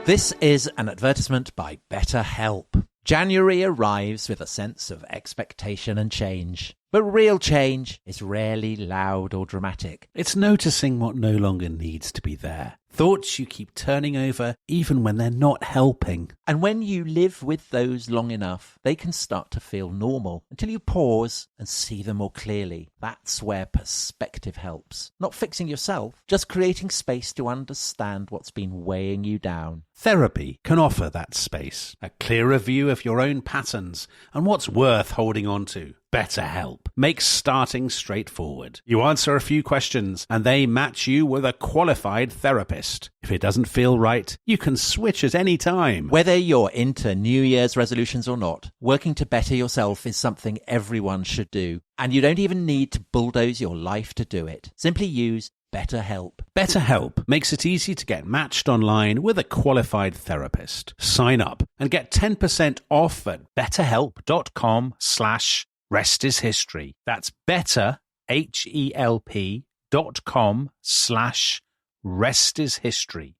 This is an advertisement by BetterHelp. January arrives with a sense of expectation and change. But real change is rarely loud or dramatic. It's noticing what no longer needs to be there. Thoughts you keep turning over even when they're not helping. And when you live with those long enough, they can start to feel normal until you pause and see them more clearly. That's where perspective helps. Not fixing yourself, just creating space to understand what's been weighing you down. Therapy can offer that space, a clearer view of your own patterns and what's worth holding on to. BetterHelp makes starting straightforward. You answer a few questions and they match you with a qualified therapist. If it doesn't feel right, you can switch at any time. Whether you're into New Year's resolutions or not, working to better yourself is something everyone should do. And you don't even need to bulldoze your life to do it. Simply use BetterHelp. BetterHelp makes it easy to get matched online with a qualified therapist. Sign up and get 10% off at betterhelp.com/restishistory. That's betterhelp.com/restishistory.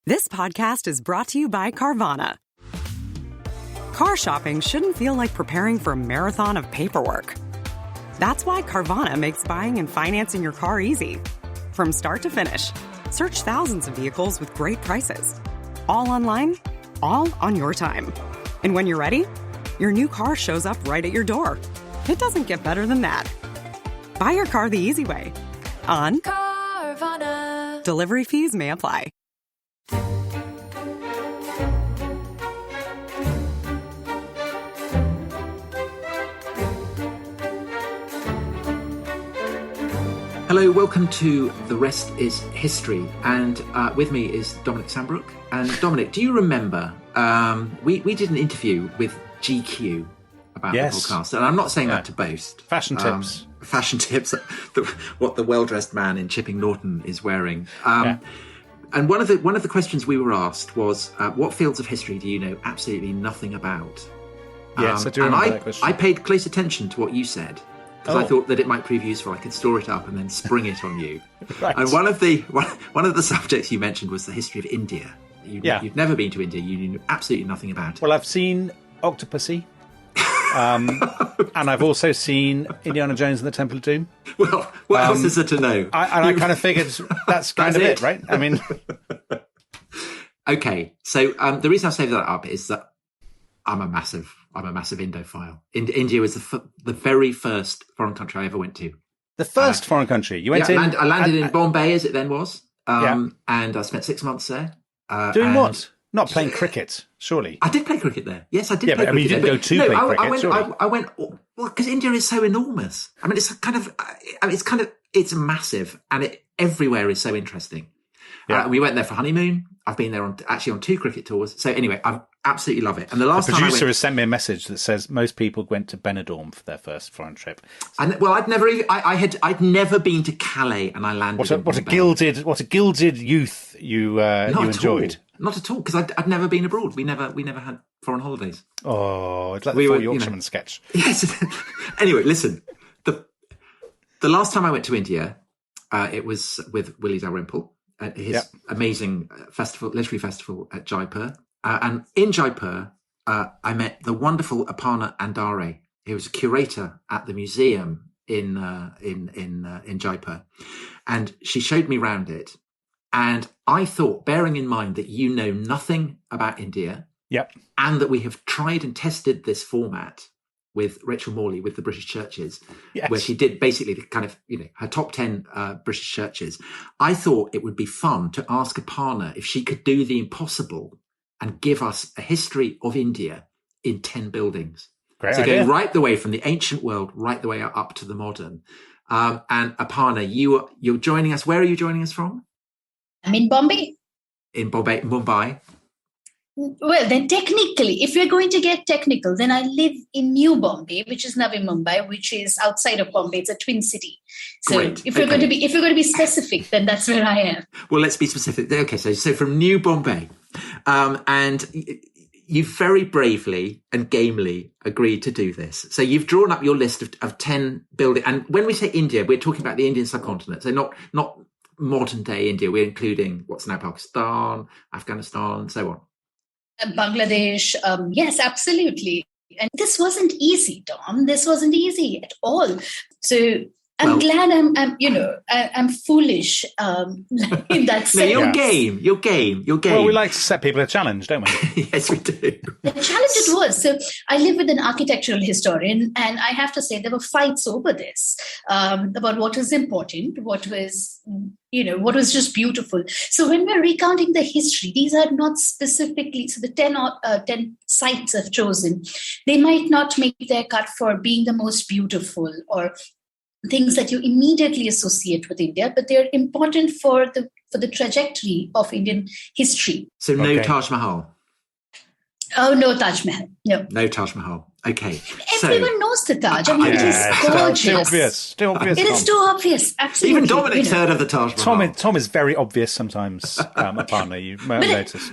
This podcast is brought to you by Carvana. Car shopping shouldn't feel like preparing for a marathon of paperwork. That's why Carvana makes buying and financing your car easy. From start to finish, search thousands of vehicles with great prices. All online, all on your time. And when you're ready, your new car shows up right at your door. It doesn't get better than that. Buy your car the easy way. On Carvana. Delivery fees may apply. Hello, welcome to The Rest is History, and with me is Dominic Sambrook. And Dominic, do you remember we did an interview with GQ about the podcast, and I'm not saying that to boast. Fashion tips. Fashion tips, what the well-dressed man in Chipping Norton is wearing. And one of the questions we were asked was, what fields of history do you know absolutely nothing about? Yes, I do remember that question. I paid close attention to what you said, because I thought that it might prove useful. I could store it up and then spring it on you. Right. And one of the subjects you mentioned was the history of India. You've never been to India. You knew absolutely nothing about it. Well, I've seen Octopussy. And I've also seen Indiana Jones and the Temple of Doom. Well, what else is there to know? I kind of figured that's kind of it, right? I mean... Okay, so the reason I saved that up is that I'm a massive Indophile. India was the very first foreign country I ever went to. The first foreign country? You went in? I landed in Bombay, as it then was, and I spent 6 monmonths there. Doing what? Not playing cricket, surely? I did play cricket there. Yes, I did play cricket. I mean, you didn't go to play cricket, I went, well, because India is so enormous. I mean, it's massive, and everywhere is so interesting. Yeah. We went there for honeymoon. I've been there on 2 cricket tours. So anime, I absolutely love it. And the producer has sent me a message that says most people went to Benidorm for their first foreign trip. And well, I'd never been to Calais, and I landed. What a gilded youth you enjoyed. Not at all, because I'd never been abroad. We never had foreign holidays. Oh, it's like the Four Yorkshiremen sketch. Yes. Anyway, listen. The last time I went to India, it was with Willie Dalrymple at his amazing literary festival at Jaipur. And in Jaipur, I met the wonderful Aparna Andhare, who was a curator at the museum in Jaipur, and she showed me around it. And I thought, bearing in mind that you know nothing about India, and that we have tried and tested this format with Rachel Morley with the British churches, where she did basically the kind of, her top 10 British churches, I thought it would be fun to ask Aparna if she could do the impossible and give us a history of India in 10 buildings. Great so idea. Going right the way from the ancient world, right the way up to the modern. And Aparna, you're joining us. Where are you joining us from? I'm in Bombay. In Mumbai. Well, then technically, if we're going to get technical, then I live in New Bombay, which is Navi Mumbai, which is outside of Bombay. It's a twin city. So Great. if we're going to be specific, then that's where I am. Well, let's be specific. Okay, so from New Bombay, and you very bravely and gamely agreed to do this. So you've drawn up your list of 10 buildings. And when we say India, we're talking about the Indian subcontinent. So not modern day India, we're including what's now Pakistan, Afghanistan, and so on. Bangladesh, yes, absolutely. And this wasn't easy, Tom. This wasn't easy at all. So I'm glad I'm foolish in that sense. No, you're game. Well, we like to set people a challenge, don't we? Yes, we do. The challenge it was. So I live with an architectural historian, and I have to say there were fights over this, about what was important, what was just beautiful. So when we're recounting the history, these are not specifically, so the 10 sites I've chosen, they might not make their cut for being the most beautiful or things that you immediately associate with India, but they're important for the trajectory of Indian history. So no Taj Mahal? Oh, no Taj Mahal. No Taj Mahal. Okay. Everyone knows the Taj. I mean, it is gorgeous. Still obvious. It is too obvious. Absolutely. Even Dominic's heard of the Taj Mahal. Tom is very obvious sometimes, Aparna. You might have noticed.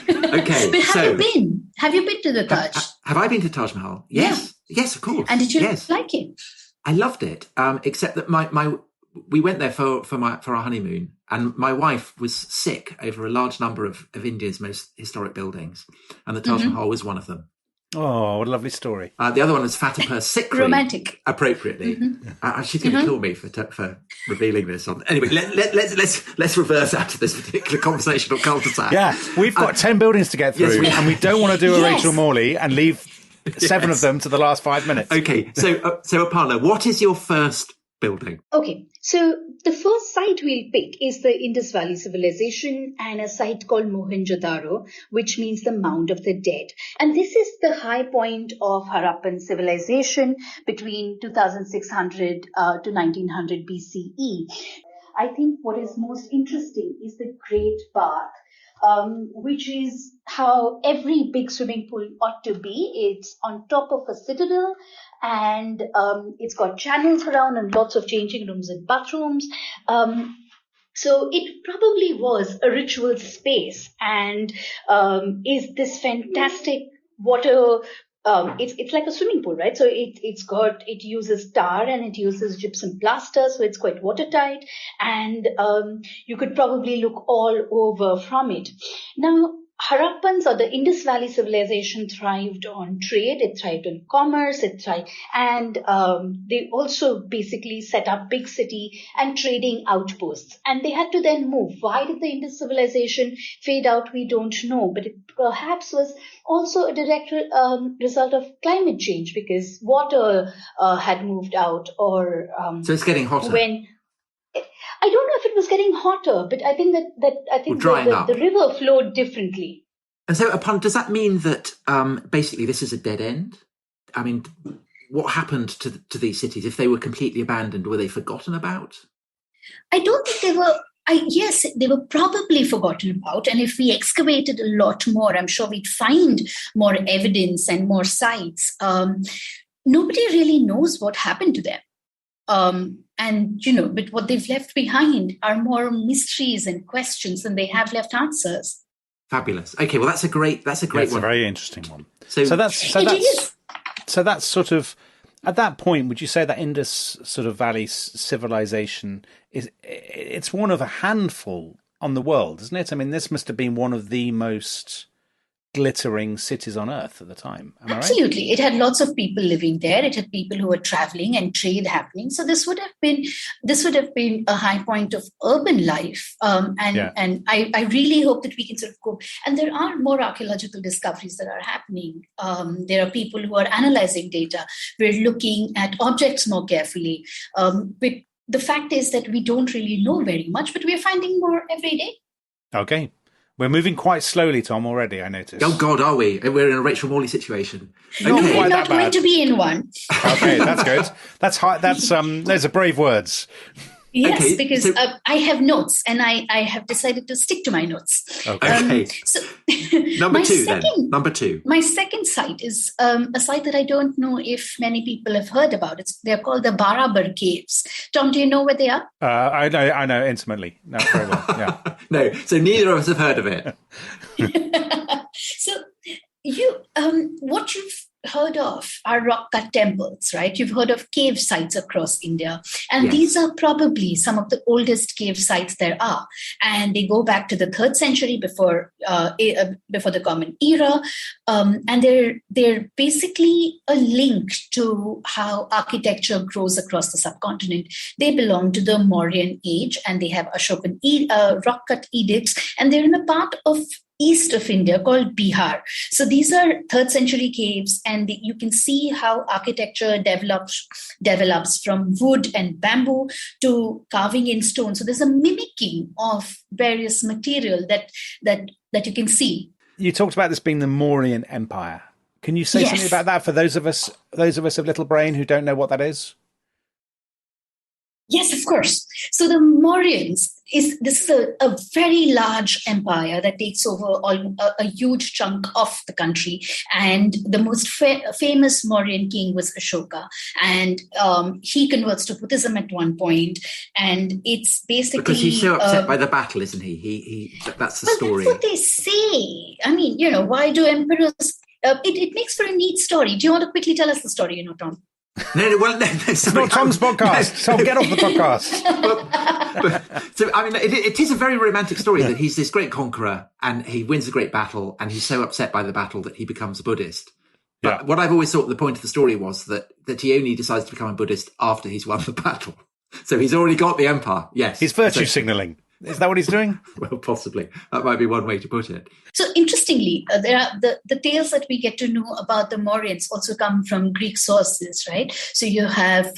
Okay. But have you been? Have you been to the Taj? Have I been to Taj Mahal? Yes. Yeah. Yes, of course. And did you like it? I loved it, except that we went there for our honeymoon, and my wife was sick over a large number of India's most historic buildings, and the Taj Mahal was one of them. Oh, what a lovely story! The other one was Fatehpur Sikri, romantic, appropriately. She's going to kill me for revealing this. Anyway, let's reverse out of this particular conversational cul-de-sac. Yeah, we've got 10 buildings to get through, and we don't want to do a Rachel Morley and leave 7 of them to the last 5 minutes. Okay, so Aparna, what is your first building? Okay, so the first site we'll pick is the Indus Valley Civilization and a site called Mohenjo-daro, which means the Mound of the Dead. And this is the high point of Harappan civilization between 2600 to 1900 BCE. I think what is most interesting is the Great Bath, which is how every big swimming pool ought to be. It's on top of a citadel, and it's got channels around and lots of changing rooms and bathrooms. So it probably was a ritual space, and is this fantastic water. It's like a swimming pool, right? So it uses tar and it uses gypsum plaster, so it's quite watertight, and you could probably look all over from it. Now, Harappans, or the Indus Valley civilization, thrived on trade, it thrived on commerce, and they also basically set up big city and trading outposts. And they had to then move. Why did the Indus civilization fade out? We don't know, but it perhaps was also a direct result of climate change, because water had moved out, or so it's getting hotter. I don't know if it was getting hotter, but I think the river flowed differently. And so, does that mean that basically this is a dead end? I mean, what happened to these cities if they were completely abandoned? Were they forgotten about? I don't think they were. Yes, they were probably forgotten about. And if we excavated a lot more, I'm sure we'd find more evidence and more sites. Nobody really knows what happened to them. But what they've left behind are more mysteries and questions than they have left answers. Fabulous. Okay, well, that's a great one. That's a very interesting one. So that's sort of, at that point, would you say that Indus sort of Valley civilization it's one of a handful on the world, isn't it? I mean, this must have been one of the most glittering cities on earth at the time. Am Absolutely. I right? It had lots of people living there. It had people who were traveling and trade happening. So this would have been a high point of urban life. And I really hope that we can sort of go. And there are more archaeological discoveries that are happening. There are people who are analyzing data. We're looking at objects more carefully. But the fact is that we don't really know very much, but we're finding more every day. Okay. We're moving quite slowly, Tom, already, I noticed. Oh, God, are we? We're in a Rachel Morley situation. Okay. No, we're not going to be in one. Okay, that's good. That's high. Those are brave words. Yes, okay, because I have notes, and I have decided to stick to my notes. Okay. So Number two. My second site is a site that I don't know if many people have heard about. They're called the Barabar Caves. Tom, do you know where they are? I know intimately. No, very well. Yeah. No, so neither of us have heard of it. So what you've heard of are rock cut temples, right? You've heard of cave sites across India. And Yes. these are probably some of the oldest cave sites there are. And they go back to the 3rd century before the Common Era. And they're basically a link to how architecture grows across the subcontinent. They belong to the Mauryan age, and they have Ashokan rock cut edicts, and they're in a part of east of India called Bihar. So these are 3rd century caves, and you can see how architecture develops from wood and bamboo to carving in stone. So there's a mimicking of various material that you can see. You talked about this being the Mauryan Empire. Can you say Yes. something about that for those of us of little brain who don't know what that is? Yes, of course. So the Mauryans is a very large empire that takes over a huge chunk of the country. And the most famous Mauryan king was Ashoka. And he converts to Buddhism at one point. And it's basically... Because he's so upset by the battle, isn't he? That's the story. That's what they say. I mean, why do emperors... It makes for a neat story. Do you want to quickly tell us the story, Tom? No, It's not Tom's podcast. Tom, get off the podcast. So, I mean, it is a very romantic story that he's this great conqueror and he wins a great battle and he's so upset by the battle that he becomes a Buddhist. But what I've always thought the point of the story was that he only decides to become a Buddhist after he's won the battle. So he's already got the empire, yes. He's virtue signalling. Is that what he's doing? Well, possibly. That might be one way to put it. So interestingly, there are the tales that we get to know about the Mauryans also come from Greek sources, right? So you have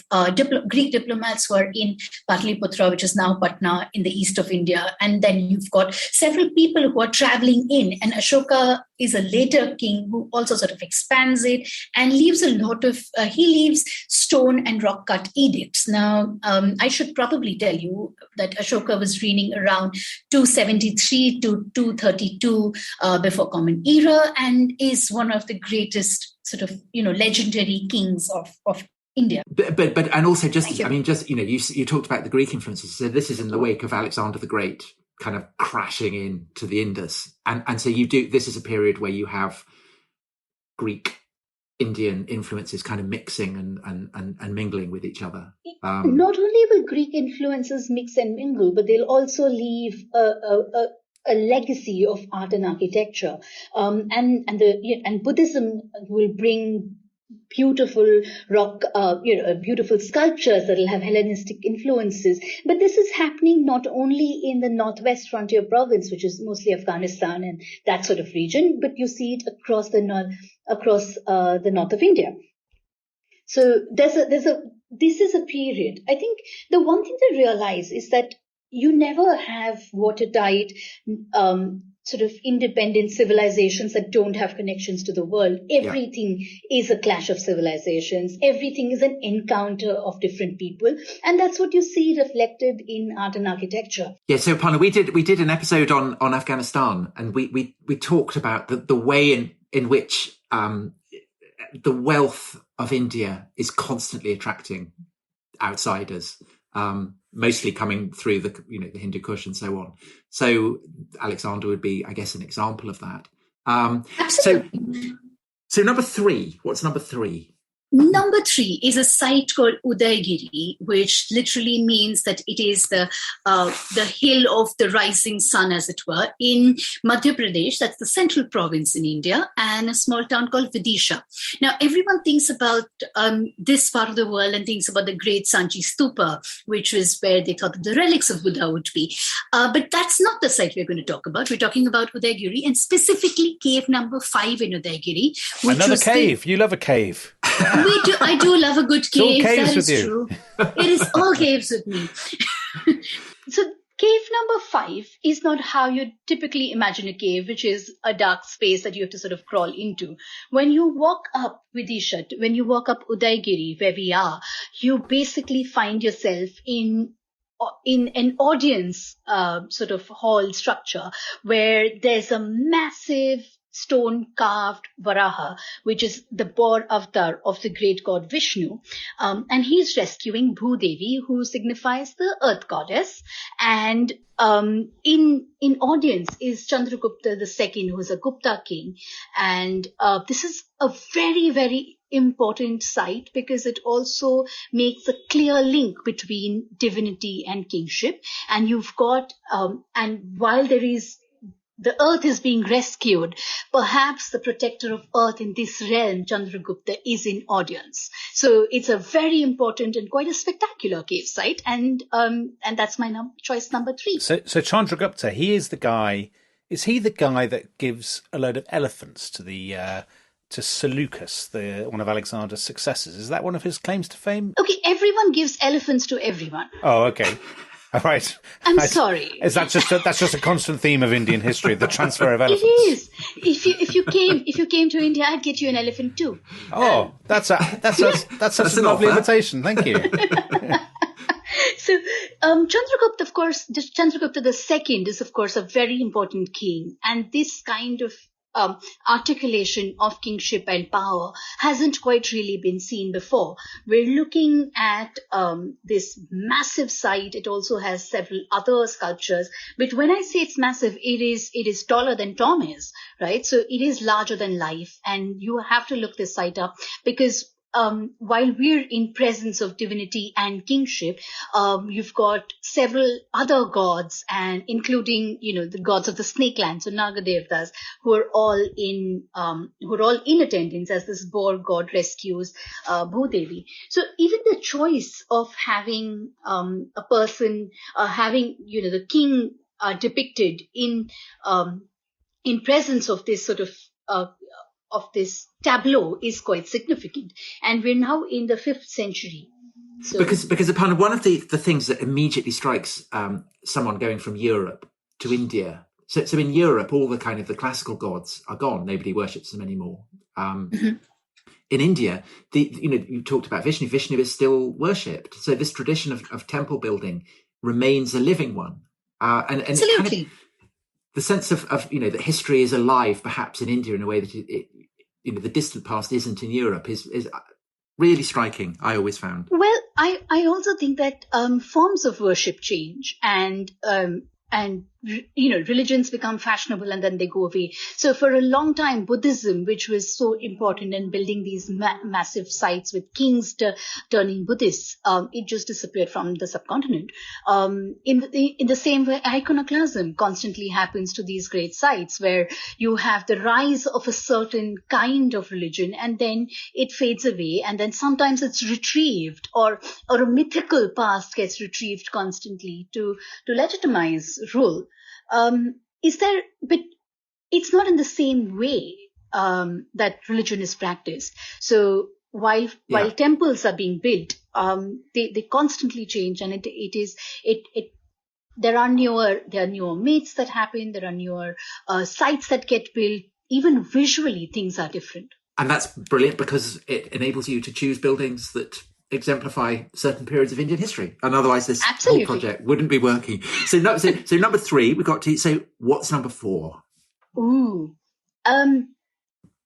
Greek diplomats who are in Pataliputra, which is now Patna in the east of India. And then you've got several people who are traveling in. And Ashoka is a later king who also sort of expands it and leaves a lot of, he leaves stone and rock cut edicts. Now, I should probably tell you that Ashoka was reigning around 273 to 232 before Common Era, and is one of the greatest sort of legendary kings of India. But and also you talked about the Greek influences. So this is in the wake of Alexander the Great kind of crashing into the Indus, and so this is a period where you have Greek Indian influences kind of mixing and mingling with each other. Not only will Greek influences mix and mingle, but they'll also leave a legacy of art and architecture. And Buddhism will bring beautiful rock, beautiful sculptures that will have Hellenistic influences. But this is happening not only in the northwest frontier province, which is mostly Afghanistan and that sort of region, but you see it across the north of India. So this is a period. I think the one thing to realize is that you never have watertight, sort of independent civilizations that don't have connections to the world. Everything is a clash of civilizations. Everything is an encounter of different people. And that's what you see reflected in art and architecture. Yeah, so Aparna, we did an episode on Afghanistan, and we talked about the way in which the wealth of India is constantly attracting outsiders. Mostly coming through the Hindu Kush and so on. So Alexander would be, I guess, an example of that. Absolutely. So number 3, what's number 3? Number 3 is a site called Udaygiri, which literally means that it is the hill of the rising sun, as it were, in Madhya Pradesh. That's the central province in India, and a small town called Vidisha. Now, everyone thinks about this part of the world and thinks about the great Sanchi Stupa, which was where they thought that the relics of Buddha would be. But that's not the site we're going to talk about. We're talking about Udaygiri, and specifically cave number 5 in Udaygiri. Another cave. You love a cave. I do love a good cave. It's all caves that is with you. True. It is all caves with me. So cave number 5 is not how you typically imagine a cave, which is a dark space that you have to sort of crawl into. When you walk up Vidisha, when you walk up Udaygiri, where we are, you basically find yourself in an audience sort of hall structure where there's a massive stone carved Varaha, which is the boar avatar of the great god Vishnu. And he's rescuing Bhudevi, who signifies the earth goddess. And in audience is Chandragupta II, who is a Gupta king. And this is a very, very important site because it also makes a clear link between divinity and kingship. And you've got, and while the earth is being rescued, perhaps the protector of earth in this realm, Chandragupta, is in audience. So it's a very important and quite a spectacular cave site. And that's my choice number 3. So Chandragupta, is he the guy that gives a load of elephants to Seleucus, one of Alexander's successors? Is that one of his claims to fame? Okay, everyone gives elephants to everyone. Oh, okay. All right. I'm sorry. Is that that's just a constant theme of Indian history, the transfer of elephants? It is. If you came to India, I'd get you an elephant too. Oh, that's a lovely invitation. Thank you. So, Chandragupta, of course, Chandragupta II is, of course, a very important king. And this kind of articulation of kingship and power hasn't quite really been seen before. We're looking at this massive site. It also has several other sculptures. But when I say it's massive, it is taller than Tom is, right? So it is larger than life. And you have to look this site up because while we're in presence of divinity and kingship, you've got several other gods, and including the gods of the snake land, so Nagadevtas, who are all in attendance as this boar god rescues Bhudevi. So even the choice of having a person having the king depicted in presence of this sort of this tableau is quite significant. And we're now in the 5th century. So, because Aparna, one of the things that immediately strikes someone going from Europe to India. So in Europe, all the kind of the classical gods are gone. Nobody worships them anymore. In India, you talked about Vishnu. Vishnu is still worshipped. So this tradition of temple building remains a living one. And Absolutely. Kind of, the sense of that history is alive, perhaps in India in a way that the distant past isn't in Europe is really striking. I always found. Well, I also think that forms of worship change and religions become fashionable and then they go away. So for a long time, Buddhism, which was so important in building these massive sites with kings turning Buddhists, it just disappeared from the subcontinent. In the same way, iconoclasm constantly happens to these great sites where you have the rise of a certain kind of religion and then it fades away, and then sometimes it's retrieved or a mythical past gets retrieved constantly to legitimize rule. But it's not in the same way that religion is practiced. So while temples are being built, they constantly change, and there are newer myths that happen. There are newer sites that get built. Even visually, things are different. And that's brilliant because it enables you to choose buildings that exemplify certain periods of Indian history, and otherwise this whole project wouldn't be working. So number 3, we got to. So what's number 4? Ooh,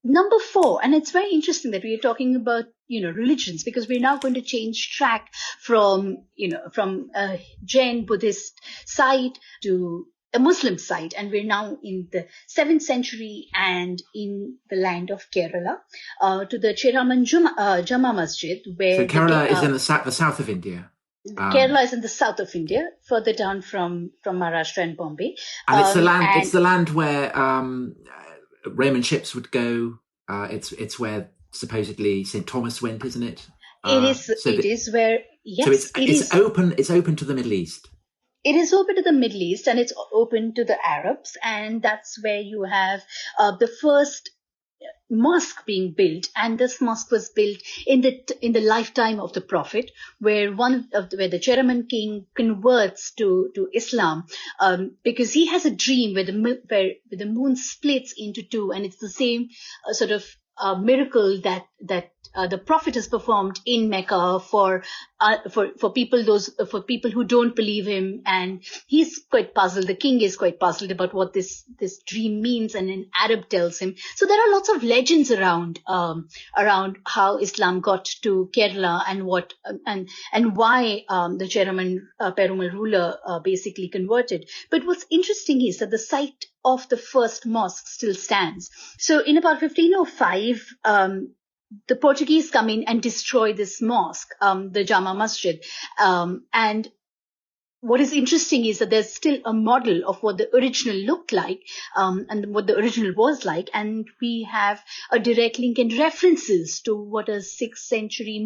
number 4, and it's very interesting that we are talking about religions, because we're now going to change track from a Jain Buddhist site to a Muslim site, and we're now in the 7th century and in the land of Kerala, to the Cheraman Jama Masjid, where so Kerala is in the south of India. Kerala is in the south of India, further down from Maharashtra and Bombay, and it's the land where Roman ships would go. It's where supposedly St. Thomas went, isn't it? It is where. Yes, so it's open. It's open to the Middle East. It is open to the Middle East and it's open to the Arabs, and that's where you have the first mosque being built. And this mosque was built in the lifetime of the Prophet, where where the Cheraman king converts to Islam, because he has a dream where the moon splits into two, and it's the same sort of miracle that the Prophet has performed in Mecca for for people who don't believe him, and he's quite puzzled. The king is quite puzzled about what this dream means, and an Arab tells him. So there are lots of legends around how Islam got to Kerala and what and why the Perumal ruler basically converted. But what's interesting is that the site of the first mosque still stands. So in about 1505. The Portuguese come in and destroy this mosque, the Jama Masjid. And what is interesting is that there's still a model of what the original looked like, and what the original was like. And we have a direct link and references to what a 7th century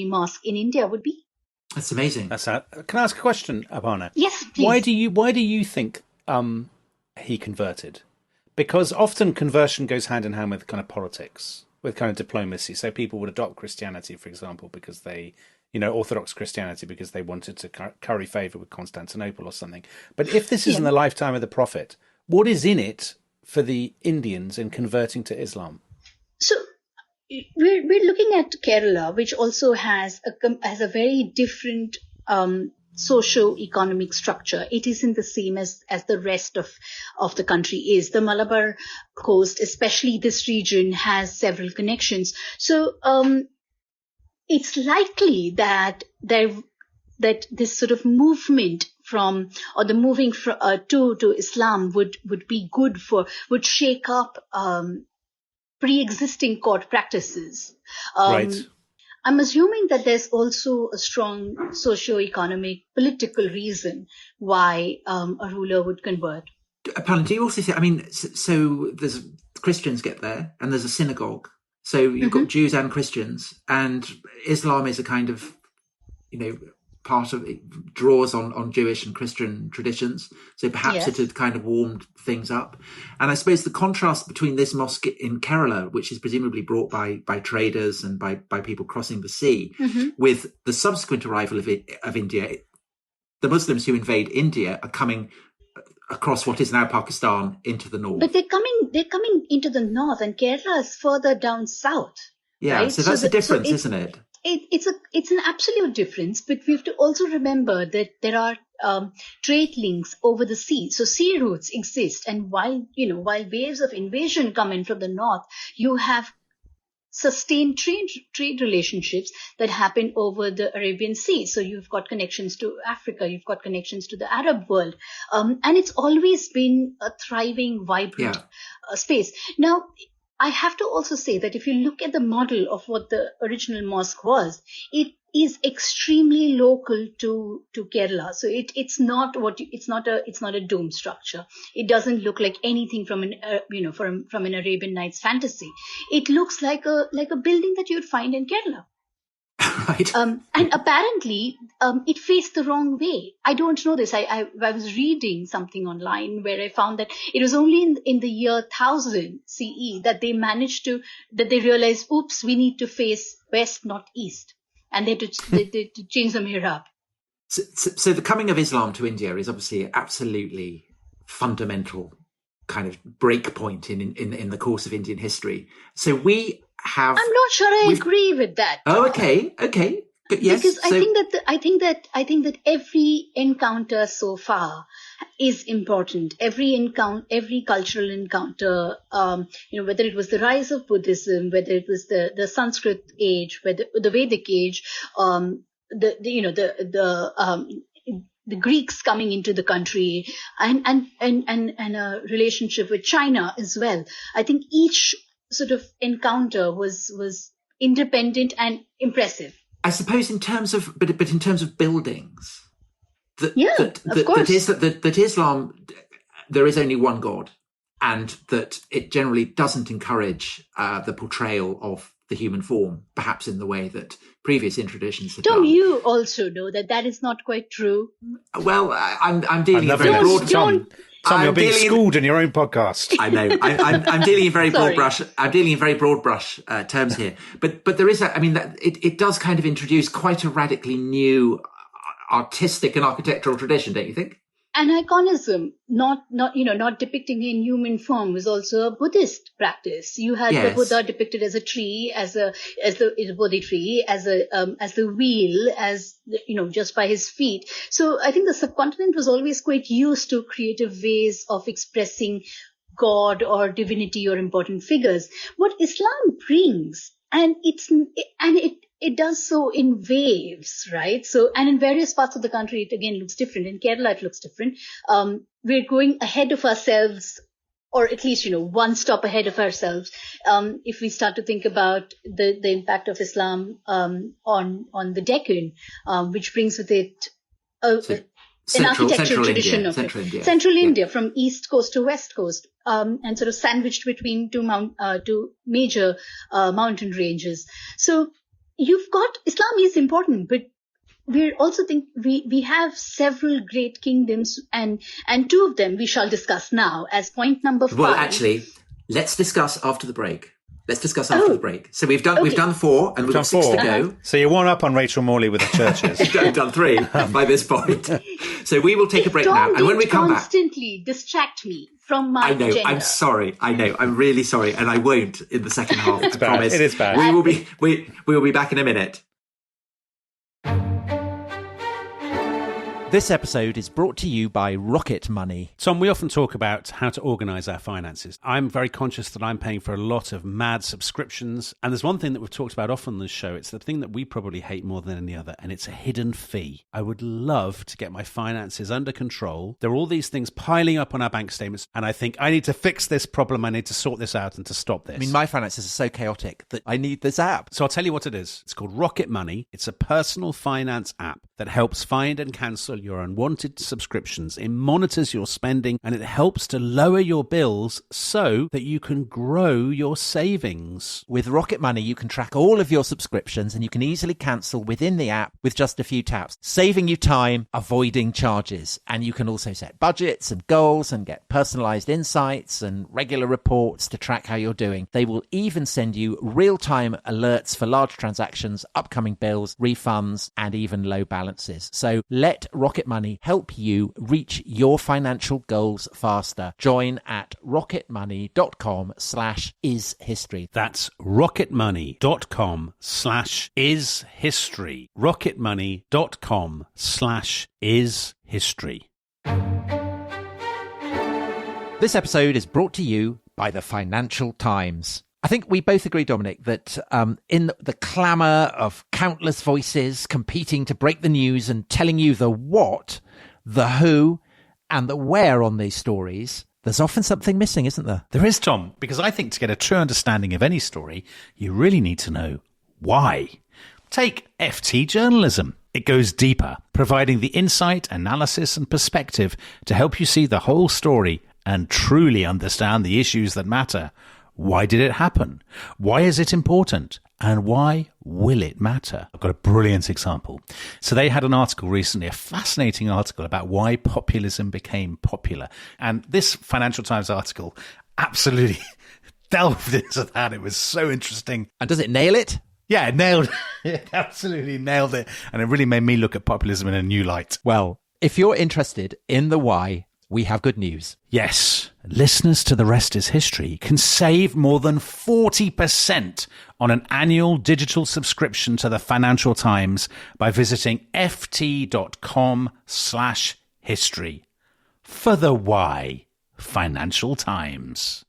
mosque in India would be. That's amazing. Can I ask a question, Aparna? Yes, please. Why do you think he converted? Because often conversion goes hand in hand with kind of politics, with kind of diplomacy. So people would adopt Christianity, for example, because they, Orthodox Christianity, because they wanted to curry favour with Constantinople or something. But if this is in the lifetime of the Prophet, what is in it for the Indians in converting to Islam? So we're looking at Kerala, which also has a very different socio-economic structure. It isn't the same as the rest of the country is. The Malabar coast, especially this region, has several connections. So it's likely that this sort of movement to Islam would be good would shake up pre-existing court practices. Right. I'm assuming that there's also a strong socio-economic, political reason why a ruler would convert. Aparna, do you also think, so there's Christians get there and there's a synagogue. So you've got Jews and Christians, and Islam is a kind of, part of it draws on Jewish and Christian traditions. So perhaps it had kind of warmed things up. And I suppose the contrast between this mosque in Kerala, which is presumably brought by traders and by people crossing the sea, with the subsequent arrival of India, the Muslims who invade India are coming across what is now Pakistan into the north. But they're coming into the north, and Kerala is further down south. Yeah, right? So that's the difference, isn't it? It's an absolute difference, but we have to also remember that there are trade links over the sea. So sea routes exist, and while waves of invasion come in from the north, you have sustained trade relationships that happen over the Arabian Sea. So you've got connections to Africa, you've got connections to the Arab world, and it's always been a thriving, vibrant space. Now, I have to also say that if you look at the model of what the original mosque was, it is extremely local to Kerala. So it's not a dome structure. It doesn't look like anything from an Arabian Nights fantasy. It looks like a building that you'd find in Kerala. Right. And apparently, it faced the wrong way. I don't know this. I was reading something online where I found that it was only in the year 1000 CE that they realized, oops, we need to face west, not east. And they had to change the mihrab. So the coming of Islam to India is obviously absolutely fundamental kind of break point in the course of Indian history. So we have. I'm not sure I agree with that. Oh, okay. But yes, because I think that every encounter so far is important. Every cultural encounter, whether it was the rise of Buddhism, whether it was the Sanskrit age, whether the Vedic age, the Greeks coming into the country, and a relationship with China as well. I think each sort of encounter was independent and impressive. I suppose in terms of buildings, of course. that Islam, there is only one God, and that it generally doesn't encourage the portrayal of the human form, perhaps in the way that previous traditions have done. Tom, you also know that is not quite true. Well, I'm dealing in very broad. Tom, you're being schooled in your own podcast. I know. I'm dealing in very broad brush. I'm dealing in very broad brush terms here. But there is it does kind of introduce quite a radically new artistic and architectural tradition, don't you think? aniconism, not depicting in human form, was also a Buddhist practice. You had the Buddha depicted as a tree, as the Bodhi tree, as the wheel, just by his feet. So I think the subcontinent was always quite used to creative ways of expressing God or divinity or important figures. What Islam brings, and it does so in waves, right? So, and in various parts of the country, it again looks different. In Kerala, it looks different. We're going ahead of ourselves, or at least, one stop ahead of ourselves. If we start to think about the impact of Islam on the Deccan, which brings with it an architectural tradition of Central India, from east coast to west coast, and sort of sandwiched between two major mountain ranges. So you've got Islam is important, but we also think we have several great kingdoms, and two of them we shall discuss now as point number 5. Well, actually, let's discuss after the break. The break. So we've done 4, and we've got 6 to go. So you're one up on Rachel Morley with the churches. We've done 3 by this point. So we will take a break now, and when we come back, constantly distract me from my agenda. I'm sorry. I know. I'm really sorry, and I won't in the second half. It's I bad. promise. It is bad. We will be back in a minute. This episode is brought to you by Rocket Money. Tom, we often talk about how to organise our finances. I'm very conscious that I'm paying for a lot of mad subscriptions. And there's one thing that we've talked about often on this show. It's the thing that we probably hate more than any other, and it's a hidden fee. I would love to get my finances under control. There are all these things piling up on our bank statements, and I think I need to fix this problem. I need to sort this out and to stop this. I mean, my finances are so chaotic that I need this app. So I'll tell you what it is. It's called Rocket Money. It's a personal finance app that helps find and cancel your unwanted subscriptions. It monitors your spending, and it helps to lower your bills so that you can grow your savings. With Rocket Money, you can track all of your subscriptions, and you can easily cancel within the app with just a few taps, saving you time, avoiding charges. And you can also set budgets and goals and get personalized insights and regular reports to track how you're doing. They will even send you real-time alerts for large transactions, upcoming bills, refunds, and even low balances. So let Rocket Money help you reach your financial goals faster. Join at rocketmoney.com/ishistory. That's rocketmoney.com/ishistory. rocketmoney.com/ishistory. This episode is brought to you by the Financial Times. I think we both agree, Dominic, that in the clamour of countless voices competing to break the news and telling you the what, the who, and the where on these stories, there's often something missing, isn't there? There is, Tom, because I think to get a true understanding of any story, you really need to know why. Take FT journalism. It goes deeper, providing the insight, analysis, and perspective to help you see the whole story and truly understand the issues that matter. Why did it happen? Why is it important? And why will it matter? I've got a brilliant example. So they had an article recently, a fascinating article about why populism became popular. And this Financial Times article absolutely delved into that. It was so interesting. And does it nail it? Yeah, it nailed it. Absolutely nailed it. And it really made me look at populism in a new light. Well, if you're interested in the why, we have good news. Yes, listeners to The Rest is History can save more than 40% on an annual digital subscription to the Financial Times by visiting ft.com/history. For the why, Financial Times.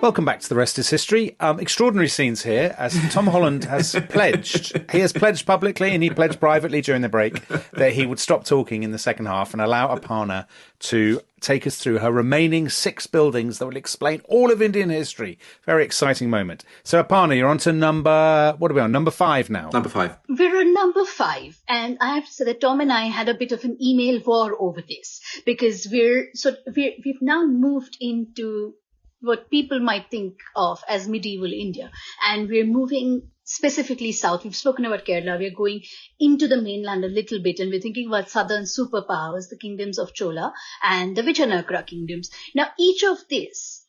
Welcome back to The Rest is History. Extraordinary scenes here as Tom Holland has pledged. He has pledged publicly and he pledged privately during the break that he would stop talking in the second half and allow Aparna to take us through her remaining 6 buildings that will explain all of Indian history. Very exciting moment. So Aparna, you're on to number 5 now. Number 5. We're on number 5. And I have to say that Tom and I had a bit of an email war over this because we've now moved into what people might think of as medieval India. And we're moving specifically south. We've spoken about Kerala. We're going into the mainland a little bit, and we're thinking about southern superpowers, the kingdoms of Chola and the Vijayanagara kingdoms. Now, each of these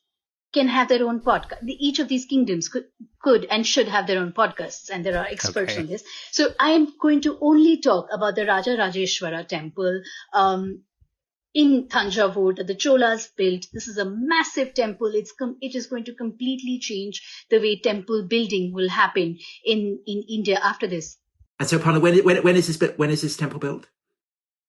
can have their own podcast. Each of these kingdoms could and should have their own podcasts, and there are experts on this. So I am going to only talk about the Raja Rajeshwara temple in Thanjavur that the Cholas built. This is a massive temple. It is going to completely change the way temple building will happen in India after this. And so, Aparna, when is this temple built?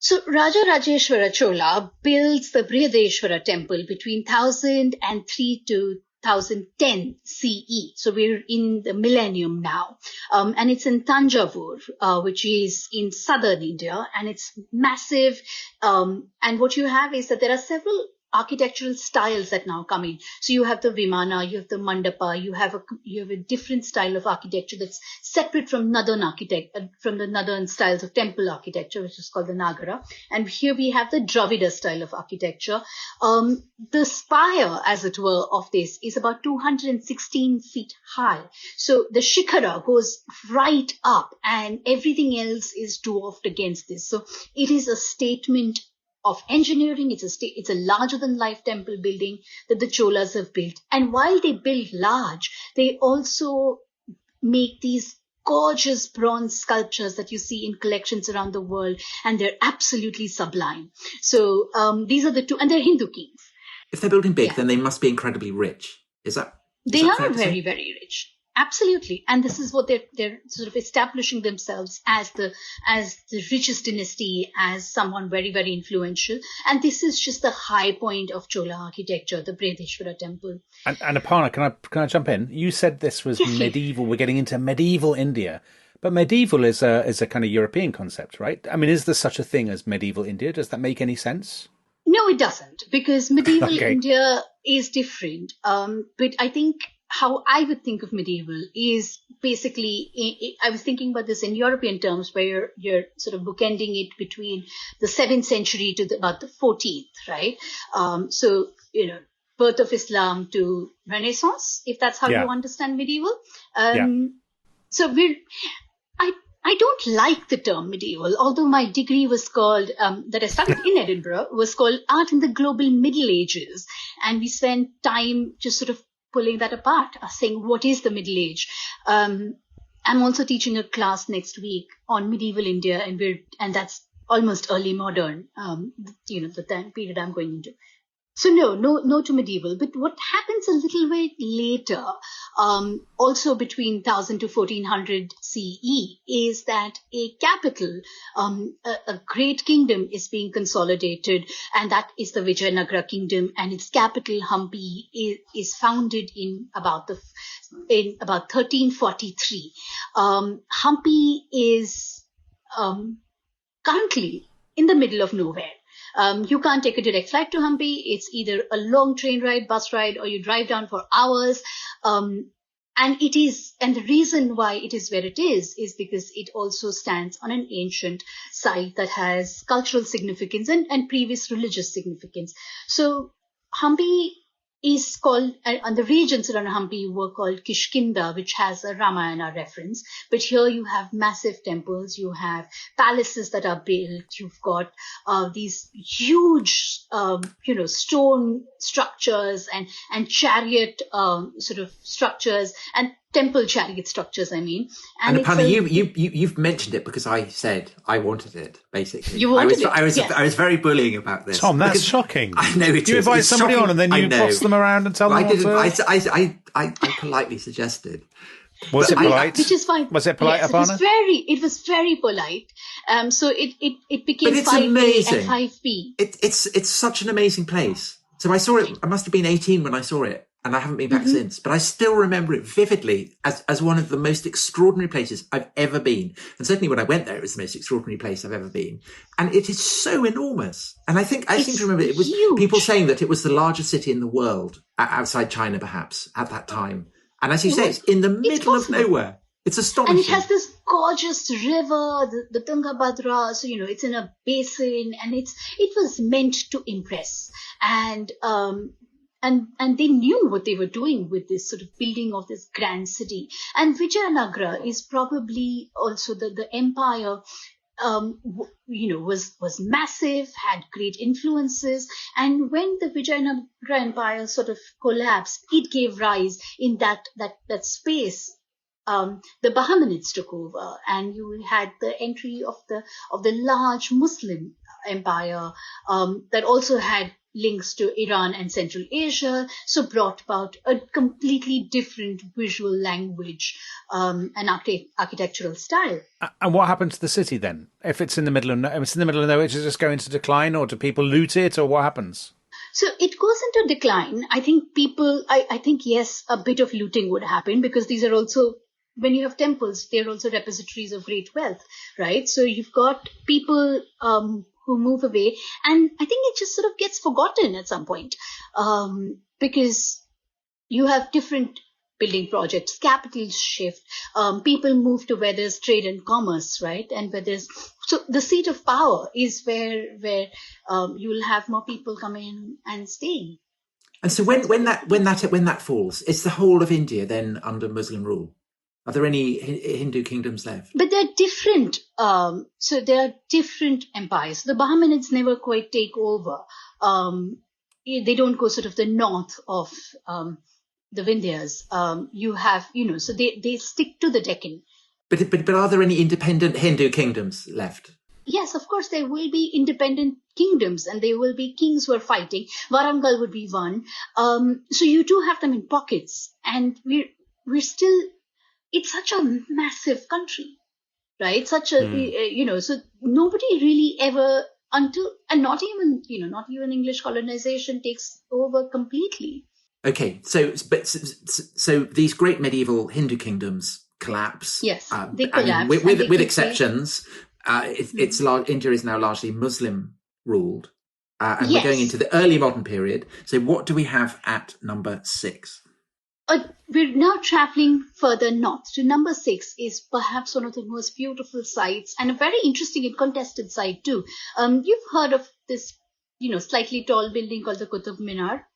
So Raja Rajeshwara Chola builds the Brihadeshwara temple between 1003 to 1010 CE. So we're in the millennium now. And it's in Thanjavur, which is in southern India, and it's massive. And what you have is that there are several architectural styles that now come in. So you have the Vimana, you have the Mandapa, you have a different style of architecture that's separate from from the northern styles of temple architecture, which is called the Nagara. And here we have the Dravida style of architecture. The spire, as it were, of this is about 216 feet high. So the Shikhara goes right up, and everything else is dwarfed against this. So it is a statement of engineering. It's a larger than life temple building that the Cholas have built. And while they build large, they also make these gorgeous bronze sculptures that you see in collections around the world, and they're absolutely sublime. So these are the two, and they're Hindu kings. If they're building big, then they must be incredibly rich. Is that They are very, very rich. Absolutely. And this is what they're sort of establishing themselves as the richest dynasty, as someone very, very influential. And this is just the high point of Chola architecture, the Brihadeshwara temple. And Aparna, can I jump in? You said this was medieval. We're getting into medieval India. But medieval is a kind of European concept, right? I mean, is there such a thing as medieval India? Does that make any sense? No, it doesn't, because medieval India is different. But I think how I would think of medieval is basically, I was thinking about this in European terms, where you're sort of bookending it between the 7th century to about the 14th, right? So, birth of to Renaissance, if that's how you understand medieval. So I don't like the term medieval, although my degree was called, that I studied in Edinburgh, was called Art in the Global Middle Ages. And we spent time just sort of pulling that apart, saying what is the Middle Age. I'm also teaching a class next week on medieval India, and that's almost early modern, the time period I'm going into. So no to medieval. But what happens a little bit later, also between 1000 to 1400 CE, is that a capital, a great kingdom is being consolidated, and that is the Vijayanagara kingdom, and its capital Hampi is founded in about 1343. Hampi is currently in the middle of nowhere. You can't take a direct flight to Hampi. It's either a long train ride, bus ride, or you drive down for hours. And the reason why it is where it is because it also stands on an ancient site that has cultural significance and previous religious significance. So Hampi is called, and the regions around Hampi were called Kishkinda, which has a Ramayana reference. But here you have massive temples, you have palaces that are built, you've got these huge, stone structures and chariot sort of structures and temple chariot structures, I mean. And Aparna, you've mentioned it because I said I wanted it, basically. You wanted it? I was very bullying about this. Tom, that's shocking. I know it is. You invite somebody on and then you boss them around and tell them what to... I politely suggested. Was it polite? Which is fine. Was it polite, yes, Aparna? It was very polite. So it became 5A and 5B. It's such an amazing place. So I saw it, I must have been 18 when I saw it, and I haven't been back since, but I still remember it vividly as one of the most extraordinary places I've ever been. And certainly when I went there, it was the most extraordinary place I've ever been. And it is so enormous. And I seem to remember it was huge. People saying that it was the largest city in the world, outside China perhaps, at that time. And as you say, it's in the middle of nowhere. It's astonishing. And it has this gorgeous river, the Tungabhadra. So, it's in a basin, and it was meant to impress. And they knew what they were doing with this sort of building of this grand city. And Vijayanagara is probably also the empire was massive, had great influences. And when the Vijayanagara Empire sort of collapsed, it gave rise in that space. The Bahmanids took over, and you had the entry of the large Muslim empire that also had links to Iran and Central Asia, so brought about a completely different visual language and architectural style. And what happened to the city then? If it's in the middle of nowhere, does it just go into decline, or do people loot it, or what happens? So it goes into decline. I think I think yes, a bit of looting would happen, because these are also, when you have temples, they're also repositories of great wealth, right? So you've got people who move away, and I think it just sort of gets forgotten at some point, because you have different building projects, capitals shift, people move to where there's trade and commerce, right? And where so the seat of power is where you'll have more people come in and stay. And so when that falls, it's the whole of India then under Muslim rule. Are there any Hindu kingdoms left? But they're different. So there are different empires. The Bahmanids never quite take over. They don't go sort of the north of the Vindhyas. You have, so they stick to the Deccan. But are there any independent Hindu kingdoms left? Yes, of course, there will be independent kingdoms, and there will be kings who are fighting. Varangal would be one. So you do have them in pockets, and we're still. It's such a massive country, right? So nobody really ever and not even English colonization takes over completely. Okay, so these great medieval Hindu kingdoms collapse. Yes, they collapse. With exceptions, India is now largely Muslim ruled, and we're going into the early modern period. So what do we have at number 6? We're now traveling further north. So number 6 is perhaps one of the most beautiful sites, and a very interesting and contested site too. You've heard of this, slightly tall building called the Qutub Minar,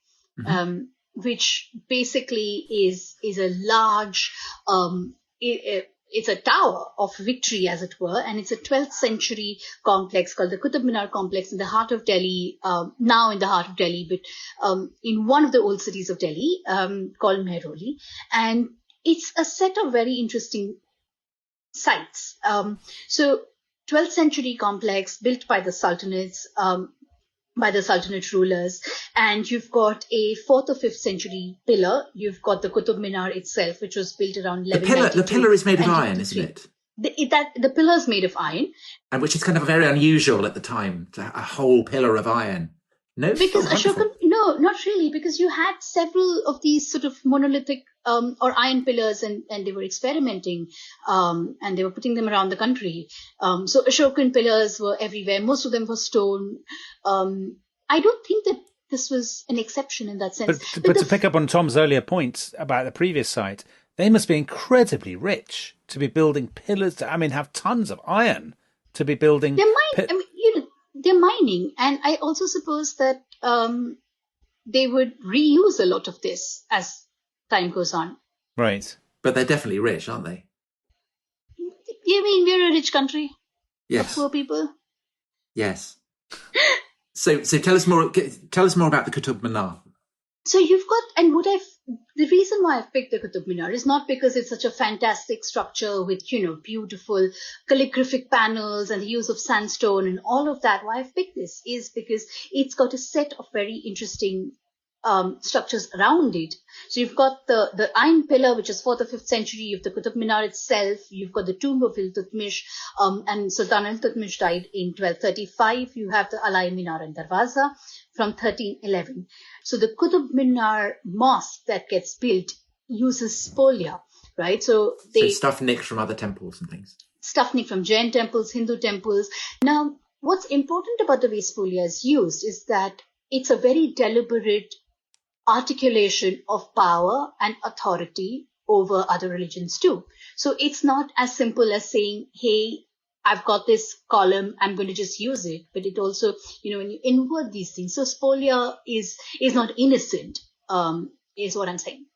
which basically is a large, it's a tower of victory, as it were, and it's a 12th century complex called the Qutub Minar complex in the heart of Delhi, now in the heart of Delhi, but in one of the old cities of Delhi called Mehroli. And it's a set of very interesting sites. So 12th century complex built by the Sultanates, by the Sultanate rulers, and you've got a 4th or 5th century pillar. You've got the Qutub Minar itself, which was built around 1192. The pillar is made of iron, isn't it? The pillar is made of iron. And which is kind of very unusual at the time, to have a whole pillar of iron. No, because Ashoka, no, not really, because you had several of these sort of monolithic or iron pillars, and they were experimenting, and they were putting them around the country. So Ashokan pillars were everywhere. Most of them were stone. I don't think that this was an exception in that sense. But to pick up on Tom's earlier point about the previous site, they must be incredibly rich to be building pillars. Have tons of iron to be building. They're mining, and I also suppose that they would reuse a lot of this as time goes on. Right. But they're definitely rich, aren't they? You mean we're a rich country? Yes. Of poor people? Yes. So tell us more about the Qutub Minar. So you've got, and the reason why I've picked the Qutub Minar is not because it's such a fantastic structure with, beautiful calligraphic panels and the use of sandstone and all of that. Why I've picked this is because it's got a set of very interesting structures around it. So you've got the iron pillar, which is 4th or 5th century. You've the Qutub Minar itself. You've got the tomb of Iltutmish, and Sultan Iltutmish died in 1235. You have the Alai Minar and Darwaza from 1311. So the Qutub Minar mosque that gets built uses spolia, right? So stuff nicked from other temples and things. Stuff nicked from Jain temples, Hindu temples. Now, what's important about the way spolia is used is that it's a very deliberate articulation of power and authority over other religions too. So it's not as simple as saying, hey, I've got this column, I'm going to just use it. But it also, when you invert these things, so spolia is not innocent, is what I'm saying.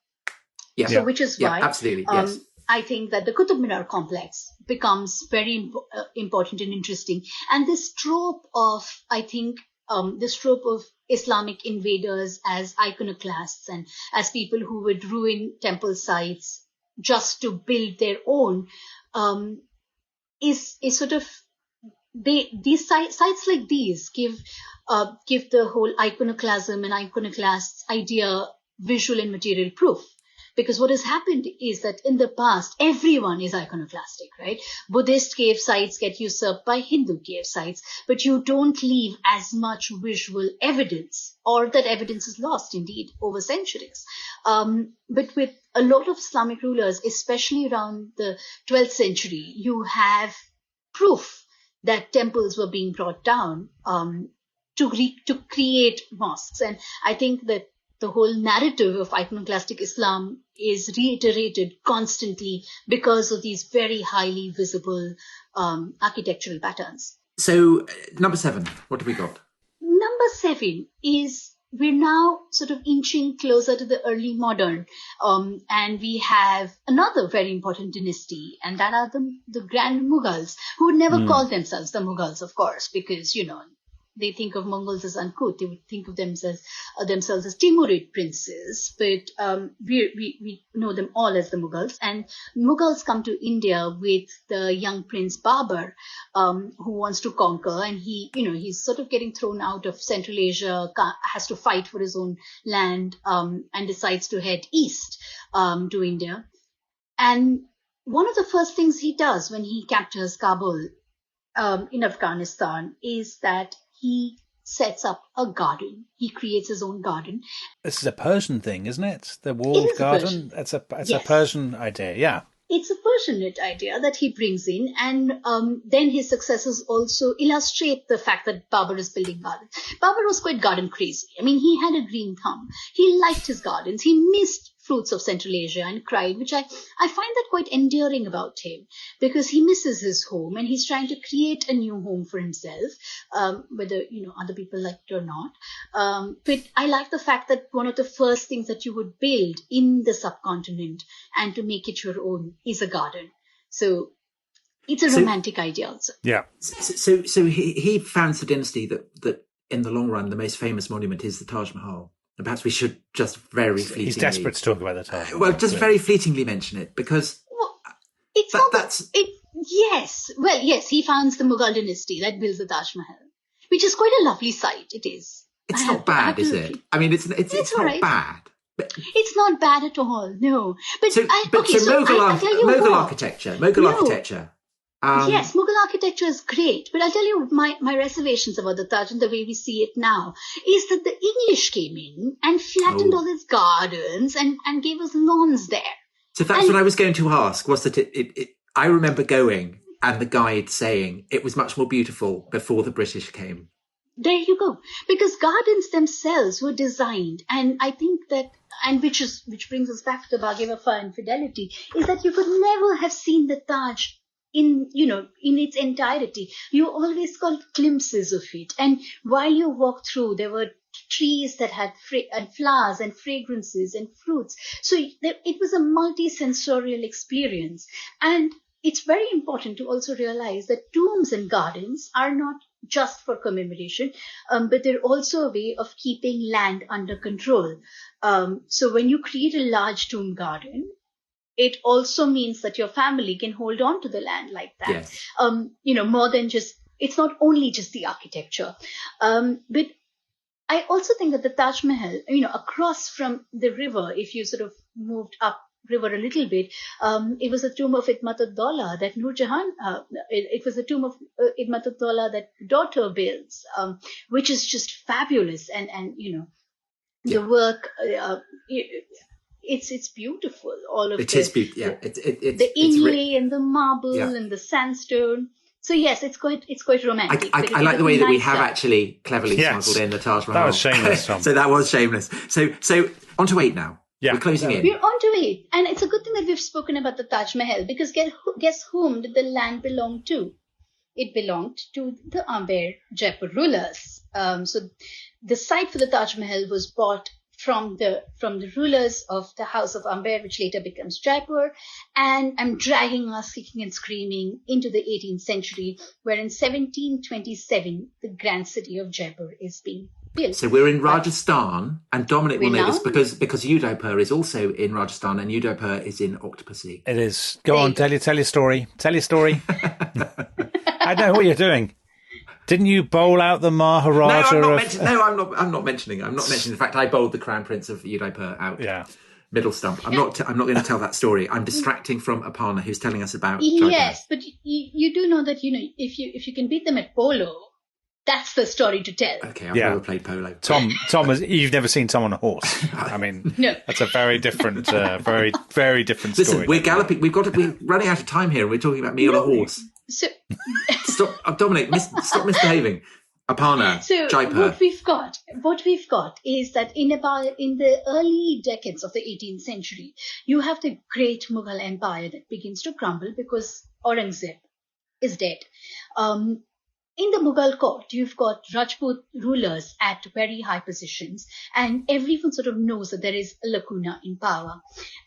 Yeah. So which is why absolutely. Yes. I think that the Qutub Minar complex becomes very important and interesting. And this trope of, Islamic invaders as iconoclasts and as people who would ruin temple sites just to build their own, is sort of, these sites like these give the whole iconoclasm and iconoclasts idea visual and material proof. Because what has happened is that in the past, everyone is iconoclastic, right? Buddhist cave sites get usurped by Hindu cave sites, but you don't leave as much visual evidence, or that evidence is lost indeed over centuries. But with a lot of Islamic rulers, especially around the 12th century, you have proof that temples were being brought down to create mosques. And I think that the whole narrative of iconoclastic Islam is reiterated constantly because of these very highly visible architectural patterns. So, number 7, what have we got? Number 7 is we're now sort of inching closer to the early modern, and we have another very important dynasty, and that are the Grand Mughals, who would never call themselves the Mughals, of course, because, they think of Mongols as uncouth. They would think of themselves as Timurid princes, but we know them all as the Mughals. And Mughals come to India with the young Prince Babur, who wants to conquer, and he's sort of getting thrown out of Central Asia, has to fight for his own land, and decides to head east to India. And one of the first things he does when he captures Kabul in Afghanistan is that he sets up a garden. He creates his own garden. This is a Persian thing, isn't it? The walled garden. It's a Persian idea, yeah. It's a Persian idea that he brings in, and then his successors also illustrate the fact that Babur is building gardens. Babur was quite garden crazy. I mean, he had a green thumb. He liked his gardens. He missed fruits of Central Asia and cried, which I find that quite endearing about him, because he misses his home and he's trying to create a new home for himself, whether other people like it or not. But I like the fact that one of the first things that you would build in the subcontinent and to make it your own is a garden. So it's a romantic idea also. Yeah. So he founds the dynasty that in the long run the most famous monument is the Taj Mahal. And perhaps we should just very fleetingly... He's desperate to talk about the Taj Mahal. Well, just very fleetingly mention it, because... Yes, he founds the Mughal dynasty that builds the Taj Mahal, which is quite a lovely site. It is. It's not bad, is it? I mean, it's not right. bad. But... It's not bad at all, no. Mughal architecture. Yes, Mughal architecture is great, but I'll tell you my reservations about the Taj and the way we see it now is that the English came in and flattened all its gardens and gave us lawns there. So that's what I was going to ask, was that I remember going and the guide saying it was much more beautiful before the British came. There you go. Because gardens themselves were designed, and I think that, and which brings us back to the Baghe Wafa and fidelity, is that you could never have seen the Taj in its entirety. You always got glimpses of it, and while you walked through, there were trees that had flowers and fragrances and fruits. So it was a multi-sensorial experience. And it's very important to also realize that tombs and gardens are not just for commemoration, but they're also a way of keeping land under control. So when you create a large tomb garden, it also means that your family can hold on to the land like that. Yes. More than just, it's not only just the architecture. But I also think that the Taj Mahal, across from the river, if you sort of moved up river a little bit, it was a tomb of Idmat-ud-Dawla that Nur Jahan, it was a tomb of Idmat-ud-Dawla that daughter builds, which is just fabulous. And the work, it's beautiful. All of it is beautiful. Yeah, the inlay and the marble and the sandstone. So yes, it's quite romantic. I like the way that we have actually cleverly smuggled in the Taj Mahal. That was shameless, Tom. So that was shameless. So on to 8 now. Yeah. We're closing in. We're on to 8. And it's a good thing that we've spoken about the Taj Mahal, because guess whom did the land belong to? It belonged to the Amber Jaipur rulers. So the site for the Taj Mahal was bought from the rulers of the House of Amber, which later becomes Jaipur, and I'm dragging us kicking and screaming into the 18th century, where in 1727 the grand city of Jaipur is being built. So we're in Rajasthan, and Dominic will know this because Udaipur is also in Rajasthan, and Udaipur is in Octopussy. It is. Go on, tell your story. Tell your story. I know what you're doing. Didn't you bowl out the Maharaja? I'm not mentioning. I'm not mentioning the fact I bowled the Crown Prince of Udaipur out. Yeah. Middle stump. I'm not going to tell that story. I'm distracting from Aparna, who's telling us about Jaipur. Yes, but you do know that if you can beat them at polo, that's the story to tell. Okay, I've never played polo. Tom, you've never seen Tom on a horse. I mean, no. That's a very different, very, very different story. Listen, we're galloping. We're running out of time here, and we're talking about me on a horse. So, stop, Dominic. Stop misbehaving. Aparna, so Jaipur. What we've got is that in the early decades of the 18th century, you have the great Mughal Empire that begins to crumble because Aurangzeb is dead. In the Mughal court, you've got Rajput rulers at very high positions, and everyone sort of knows that there is a lacuna in power.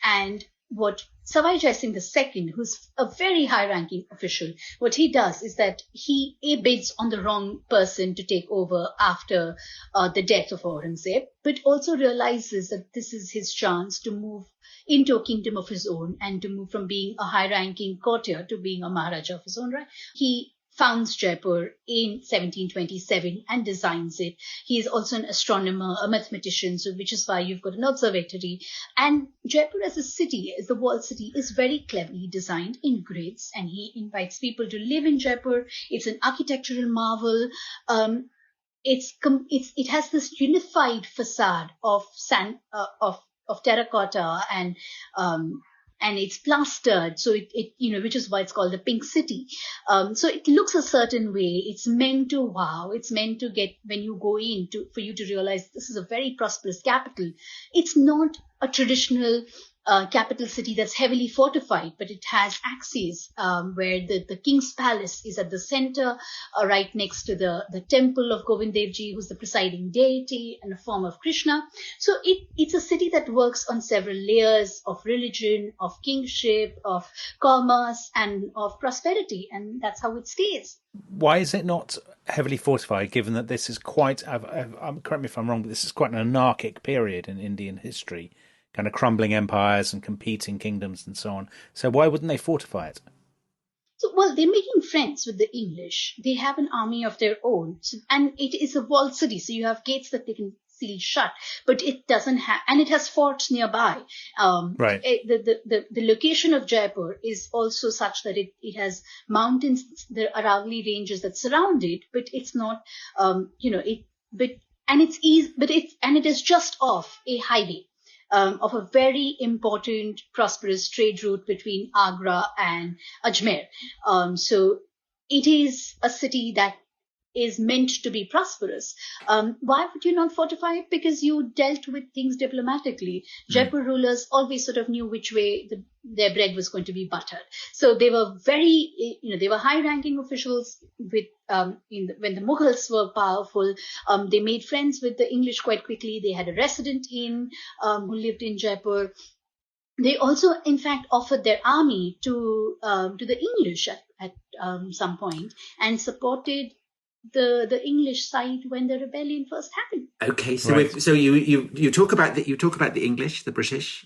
And what Savai Jai Singh II, who's a very high-ranking official, what he does is that he bids on the wrong person to take over after the death of Aurangzeb, but also realizes that this is his chance to move into a kingdom of his own and to move from being a high-ranking courtier to being a Maharaja of his own right. He founds Jaipur in 1727 and designs it. He is also an astronomer, a mathematician, so which is why you've got an observatory. And Jaipur as a city, as the walled city, is very cleverly designed in grids, and he invites people to live in Jaipur. It's an architectural marvel. It has this unified facade of terracotta and it's plastered, so it which is why it's called the Pink City. So it looks a certain way. It's meant to wow. It's meant to get when you go in for you to realize this is a very prosperous capital. It's not a traditional capital city that's heavily fortified, but it has axes where the king's palace is at the center, right next to the temple of Govind Dev Ji, who's the presiding deity and a form of Krishna. So it's a city that works on several layers of religion, of kingship, of commerce, and of prosperity, and that's how it stays. Why is it not heavily fortified, given that this is quite, correct me if I'm wrong, but this is quite an anarchic period in Indian history? Kind of crumbling empires and competing kingdoms and so on. So why wouldn't they fortify it? So, well, they're making friends with the English. They have an army of their own. And it is a walled city, so you have gates that they can seal shut. But it doesn't have, and it has forts nearby. Right. The location of Jaipur is also such that it has mountains, the Aravalli ranges that surround it, but it's not, it is just off a highway. Of a very important, prosperous trade route between Agra and Ajmer. So it is a city that is meant to be prosperous. Why would you not fortify it? Because you dealt with things diplomatically. Jaipur rulers always sort of knew which way their bread was going to be buttered. So they were they were high-ranking officials with when the Mughals were powerful. They made friends with the English quite quickly. They had a resident who lived in Jaipur. They also, in fact, offered their army to the English at some point and supported the English side when the rebellion first happened. Okay, so right. You talk about the English, the British.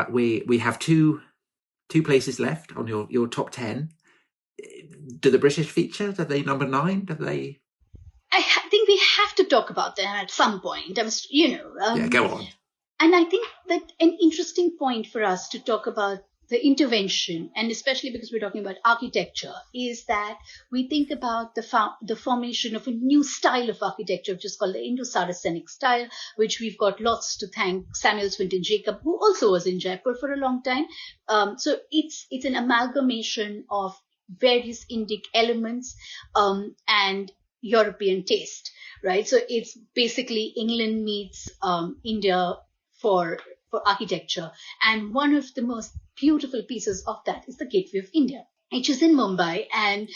We have two places left on your top 10. Do the British feature? Are they number 9? I think we have to talk about them at some point. Go on. And I think that an interesting point for us to talk about the intervention, and especially because we're talking about architecture, is that we think about the formation of a new style of architecture, which is called the Indo-Saracenic style, which we've got lots to thank Samuel Swinton Jacob, who also was in Jaipur for a long time. So it's an amalgamation of various Indic elements and European taste, right? So it's basically England meets India for architecture. And one of the most beautiful pieces of that is the Gateway of India. which is in Mumbai, and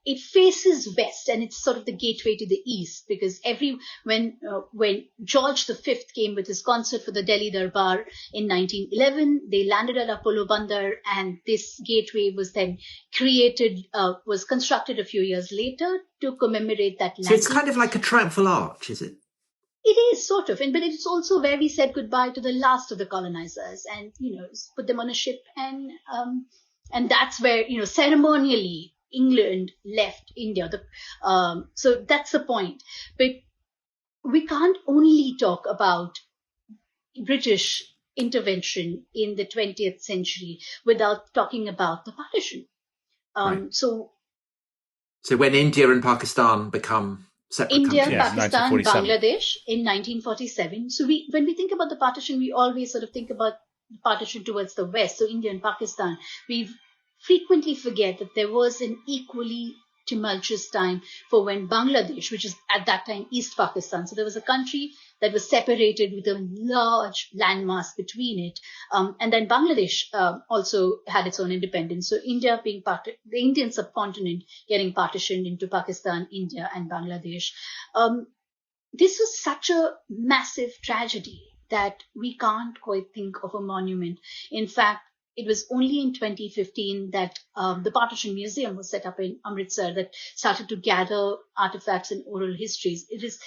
it faces west, and it's sort of the gateway to the east, because when George V came with his concert for the Delhi Darbar in 1911, they landed at Apollo Bandar, and this gateway was then was constructed a few years later to commemorate that landing. So it's kind of like a triumphal arch, is it? It is sort of, but it's also where we said goodbye to the last of the colonizers, and put them on a ship, and that's where, ceremonially England left India. So that's the point. But we can't only talk about British intervention in the 20th century without talking about the partition. Right. So when India and Pakistan become separate India, countries. Pakistan, Bangladesh in 1947. So when we think about the partition, we always sort of think about the partition towards the west. So India and Pakistan, we frequently forget that there was an equally tumultuous time for when Bangladesh, which is at that time East Pakistan, so there was a country that was separated with a large landmass between it, and then Bangladesh also had its own independence. So India being the Indian subcontinent getting partitioned into Pakistan, India, and Bangladesh. This was such a massive tragedy that we can't quite think of a monument. In fact, it was only in 2015 that the Partition Museum was set up in Amritsar that started to gather artifacts and oral histories. It was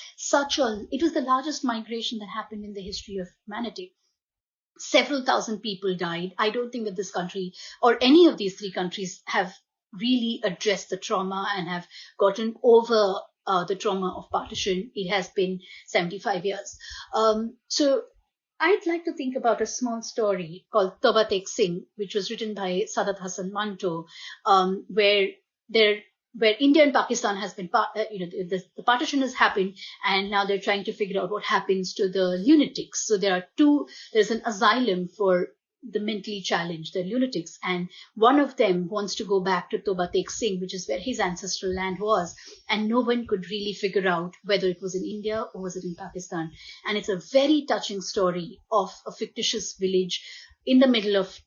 the largest migration that happened in the history of humanity. Several thousand people died. I don't think that this country or any of these three countries have really addressed the trauma and have gotten over the trauma of partition. It has been 75 years. So I'd like to think about a small story called Toba Tek Singh, which was written by Sadat Hasan Manto, where India and Pakistan has been, the partition has happened, and now they're trying to figure out what happens to the lunatics. So there's an asylum for the mentally challenged, the lunatics, and one of them wants to go back to Toba Tek Singh, which is where his ancestral land was, and no one could really figure out whether it was in India or was it in Pakistan. And it's a very touching story of a fictitious village in the middle of,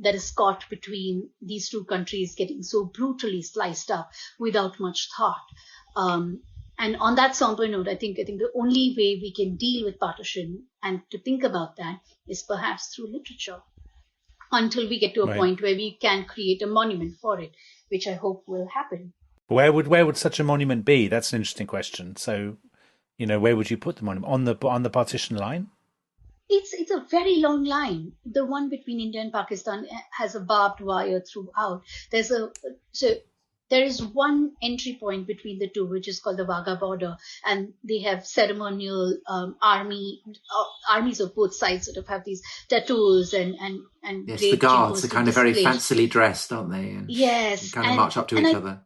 that is caught between these two countries, getting so brutally sliced up without much thought. And on that somber note, I think the only way we can deal with partition and to think about that is perhaps through literature, until we get to a point where we can create a monument for it, which I hope will happen. Where would such a monument be? That's an interesting question. So, where would you put the monument? On the partition line? It's a very long line. The one between India and Pakistan has a barbed wire throughout. There is one entry point between the two, which is called the Wagah border, and they have ceremonial armies of both sides sort of have these tattoos and yes, the guards are kind of very fancily dressed, aren't they? And yes, kind of march up to each other.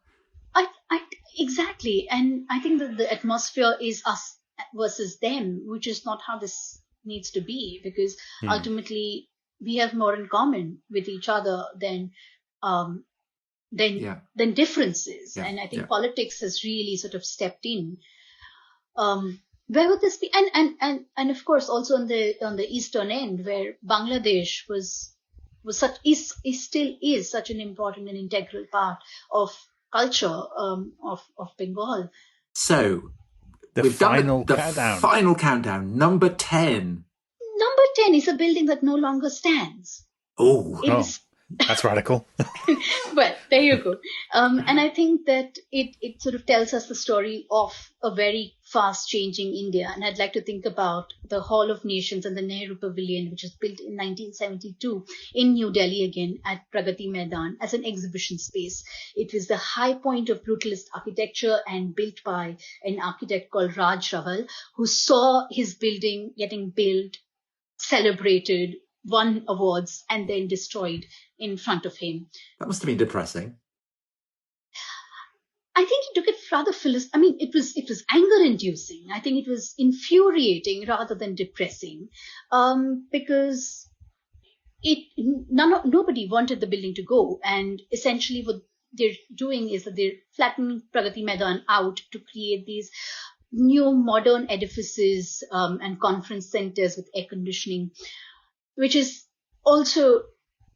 Exactly, and I think that the atmosphere is us versus them, which is not how this needs to be, because ultimately we have more in common with each other than differences. And I think politics has really sort of stepped in. Where would this be? And of course also on the eastern end, where Bangladesh still is such an important and integral part of culture of Bengal. So we've done the countdown. Final countdown, number 10. Number 10 is a building that no longer stands. That's radical. But there you go. And I think that it sort of tells us the story of a very fast changing India. And I'd like to think about the Hall of Nations and the Nehru Pavilion, which was built in 1972 in New Delhi again at Pragati Maidan as an exhibition space. It was the high point of brutalist architecture and built by an architect called Raj Rawal, who saw his building getting built, celebrated, won awards, and then destroyed in front of him. That must have been depressing. I think he took it rather it was anger-inducing. I think it was infuriating rather than depressing, because nobody wanted the building to go, and essentially what they're doing is that they're flattening Pragati Maidan out to create these new modern edifices and conference centers with air conditioning, which is also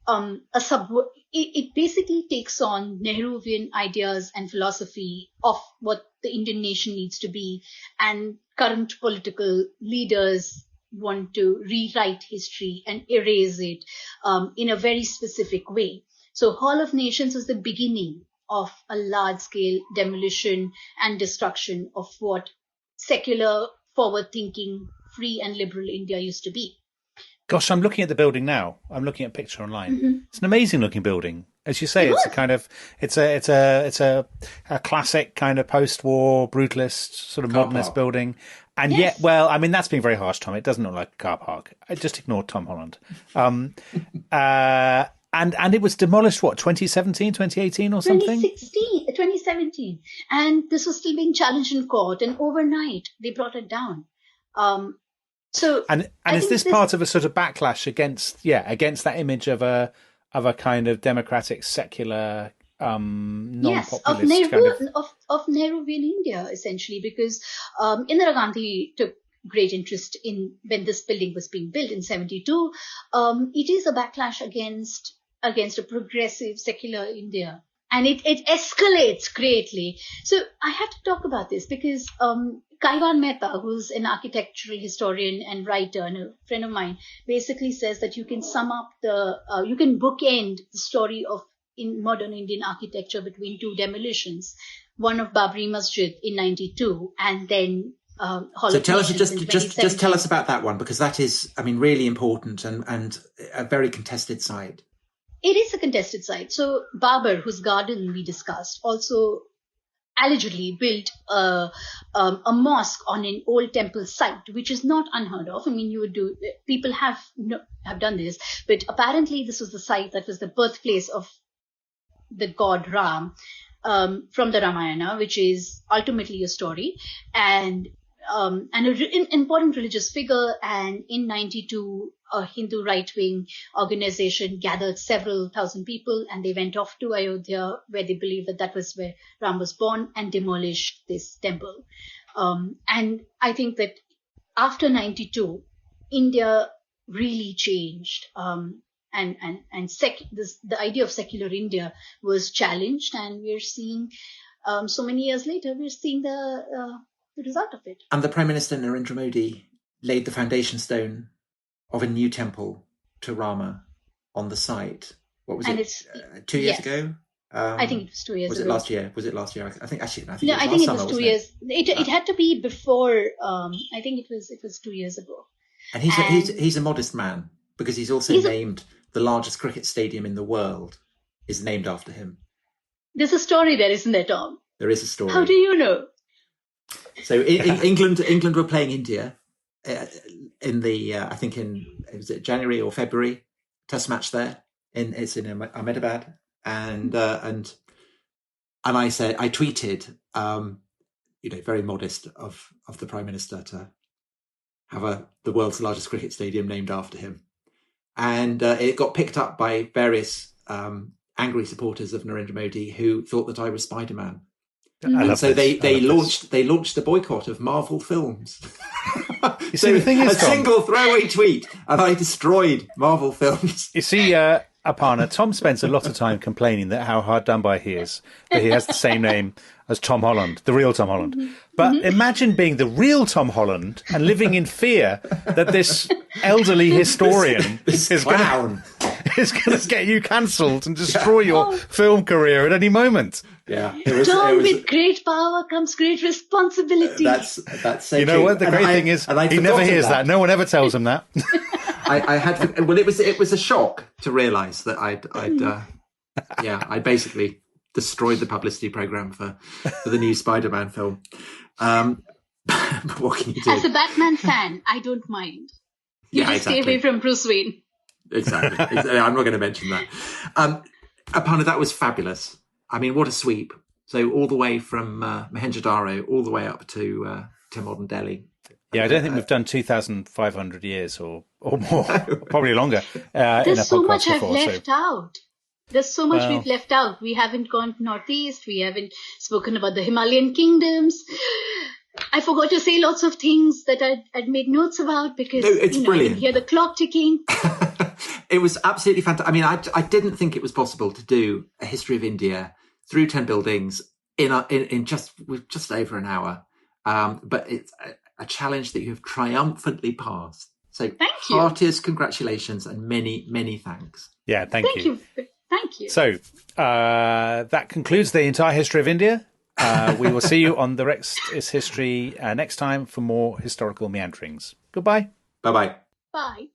it basically takes on Nehruvian ideas and philosophy of what the Indian nation needs to be, and current political leaders want to rewrite history and erase it in a very specific way. So Hall of Nations was the beginning of a large-scale demolition and destruction of what secular, forward-thinking, free and liberal India used to be. Gosh, I'm looking at the building now. I'm looking at a picture online. It's an amazing looking building. As you say, it's a kind of it's a classic kind of post-war brutalist sort of modernist building. And yet, well, I mean, that's being very harsh, Tom. It doesn't look like a car park. I just ignored Tom Holland. And it was demolished, what, 2017, 2018 or something? 2017. And this was still being challenged in court. And overnight, they brought it down. And is this part of a sort of backlash against that image of a kind of democratic, secular, non-populist of Nehruvian India, essentially, because Indira Gandhi took great interest in when this building was being built in 1972. It is a backlash against a progressive, secular India. And it escalates greatly. So I had to talk about this because Kaivan Mehta, who's an architectural historian and writer and a friend of mine, basically says that you can sum up you can bookend the story of in modern Indian architecture between two demolitions, one of Babri Masjid in 1992 and then Hall so of tell us Nations just tell us about that one, because that is, I mean, really important and a very contested site. It is a contested site. So Babur, whose garden we discussed, also allegedly built a mosque on an old temple site, which is not unheard of. I mean, people have done this, but apparently this was the site that was the birthplace of the god Ram from the Ramayana, which is ultimately a story, and an important religious figure. And in 1992, a Hindu right-wing organization gathered several thousand people, and they went off to Ayodhya, where they believed that was where Ram was born, and demolished this temple. And I think that after 1992, India really changed. The idea of secular India was challenged, and we're seeing, so many years later, we're seeing the result of it. And the Prime Minister, Narendra Modi, laid the foundation stone of a new temple to Rama on the site. What was it? 2 years ago? I think it was 2 years ago. Was it last year? I think it was 2 years. It had to be before. I think it was 2 years ago. And he's a modest man, because he's also named the largest cricket stadium in the world is named after him. There's a story there, isn't there, Tom? There is a story. How do you know? So England were playing India in the I think was it January or February test match there. It's in Ahmedabad, and I said, I tweeted, very modest of the Prime Minister to have the world's largest cricket stadium named after him, and it got picked up by various angry supporters of Narendra Modi who thought that I was Spider-Man. And so they launched a boycott of Marvel films. You see, the thing is, Tom, single throwaway tweet, and I destroyed Marvel films. You see, Aparna, Tom spends a lot of time complaining that how hard done by he is, that he has the same name as Tom Holland, the real Tom Holland. But imagine being the real Tom Holland and living in fear that this elderly historian is going to get you cancelled and destroy your film career at any moment. Yeah, with great power comes great responsibility. That's so you know true. what the great thing is? He never hears that. No one ever tells him that. It was a shock to realise that I basically destroyed the publicity programme for the new Spider-Man film. But what can you do? As a Batman fan, I don't mind. You just stay away from Bruce Wayne. Exactly. I'm not going to mention that. Aparna, that was fabulous. I mean, what a sweep. So all the way from Mohenjo-daro all the way up to modern Delhi. Yeah, I don't think we've done 2,500 years or more, probably longer. There's so much I've left out. There's so much we've left out. We haven't gone northeast. We haven't spoken about the Himalayan kingdoms. I forgot to say lots of things that I'd made notes about because brilliant. I can hear the clock ticking. It was absolutely fantastic. I mean, I didn't think it was possible to do a history of India through 10 buildings in just over an hour. But it's a challenge that you have triumphantly passed. So heartiest congratulations and many, many thanks. Yeah, thank you. Thank you. So that concludes the entire history of India. We will see you on The Rest is History next time for more historical meanderings. Goodbye. Bye-bye. Bye.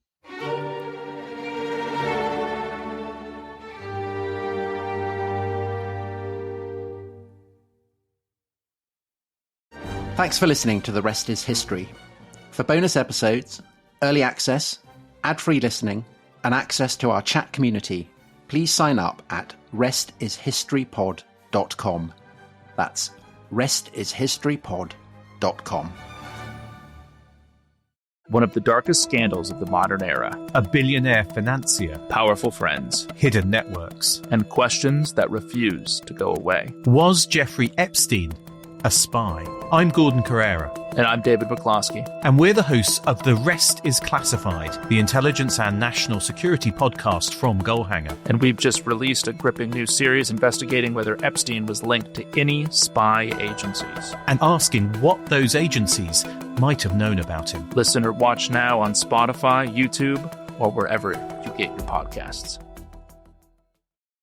Thanks for listening to The Rest is History. For bonus episodes, early access, ad-free listening, and access to our chat community, please sign up at restishistorypod.com. That's restishistorypod.com. One of the darkest scandals of the modern era. A billionaire financier. Powerful friends. Hidden networks. And questions that refuse to go away. Was Jeffrey Epstein a spy? I'm Gordon Carrera. And I'm David McCloskey. And we're the hosts of The Rest is Classified, the intelligence and national security podcast from Goalhanger. And we've just released a gripping new series investigating whether Epstein was linked to any spy agencies. And asking what those agencies might have known about him. Listen or watch now on Spotify, YouTube, or wherever you get your podcasts.